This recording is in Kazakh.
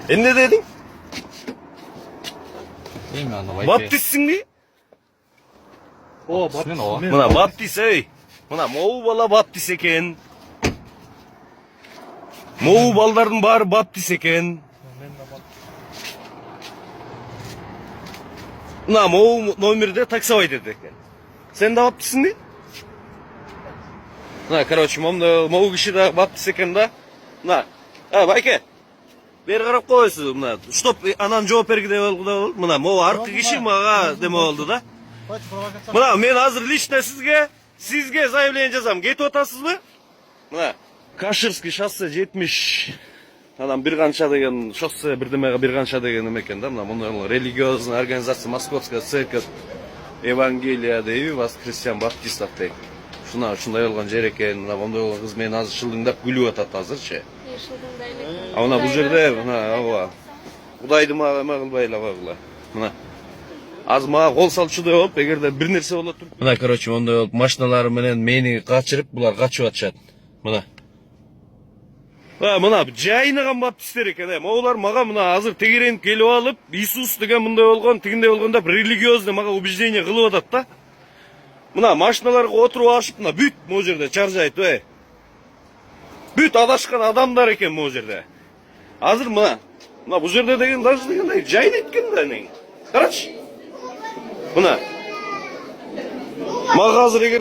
Ne dedin? Bilmiyorum. Baptistsin mi? O Baptist. Buna Baptist ey. Buna Moğu bala Baptist eken. Moğu balların bari Baptist eken. Buna Moğu номерде таксовать еді екен. Sen de Baptistsin mi? Короче, Moğu kişi de Baptist eken da. Байке. Бері қарап қойсыз, чтоб анан жооп бергідей болду. Мына Моğu аркы киши мага деме болду да. Мына мен азыр лично sizge заявление жазам. Кетип атасызбы? Мына Каширский шоссе 70. Анан бир канча деген шоссе бирдемеге бир канча деген эме экен да. Мына религиозный организация Московская церковь Евангелия дейби Воскресен Баптистов дейт. Ушундай болгон жер экен. Мына мондой болгон кыз мени азыр шылдыңдап күлүп атат азырчы. Бул жерде мына Кудайды мага эме кылбай эле. Мына аз мага кол салчудай болуп, эгерде бир нерсе болот. Мына короче мондой болуп машиналары менен мени качырып, булар качып атышат. Мына. Мына жайнаган баптисттер экен. Моулар мага мына азыр тегеренип келип алып, Иисус деген мындай болгон, тигиндей болгон деп религиозный мага убеждение кылып атат да. Мына машиналарга отуруп алышып, мына бүт могу жерде чаржайт, Бүт адашкан адамдар экен могу жерде. Азыр мына бул жерде деген даже дегендей жайнайт экен да нең. Карачы. Мына. Мага азыр эгер